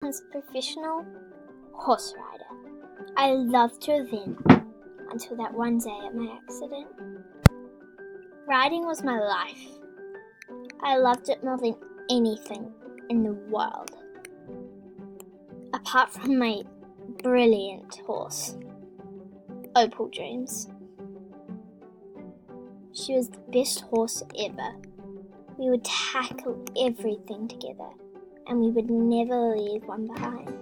was a professional horse rider. I loved her then, until that one day at my accident. Riding was my life. I loved it more than anything in the world. Apart from my brilliant horse, Opal Dreams. She was the best horse ever. We would tackle everything together, and we would never leave one behind.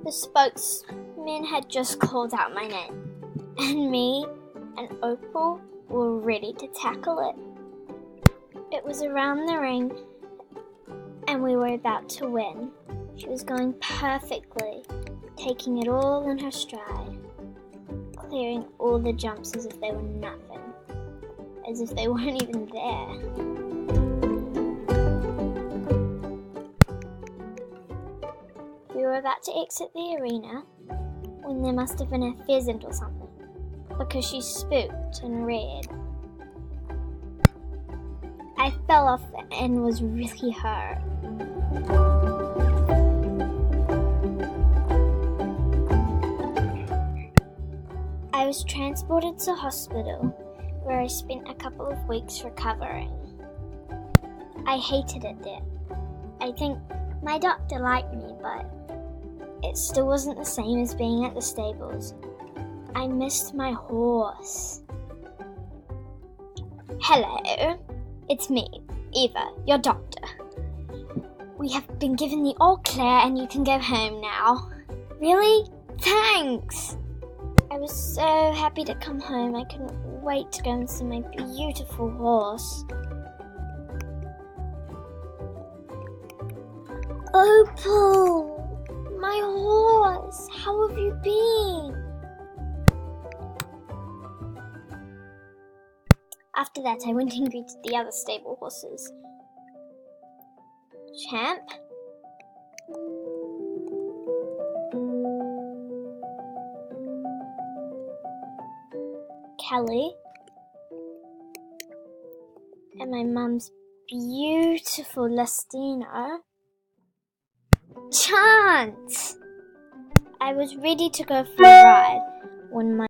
The spokesman had just called out my name, and me and Opal were ready to tackle it. It was around the ring, and we were about to win. She was going perfectly, taking it all in her stride, clearing all the jumps as if they were nothing, as if they weren't even there. We were about to exit the arena when there must have been a pheasant or something, because she spooked and reared. I fell off and was really hurt. I was transported to hospital, where I spent a couple of weeks recovering. I hated it there. I think my doctor liked me, but it still wasn't the same as being at the stables. I missed my horse. Hello, it's me, Eva, your doctor. We have been given the all clear and you can go home now. Really? Thanks! I was so happy to come home. I couldn't wait to go and see my beautiful horse. Opal! My horse! How have you been? After that, I went and greeted the other stable horses. Champ? Kelly? And my mum's beautiful Lustino. Chance! I was ready to go for a ride when my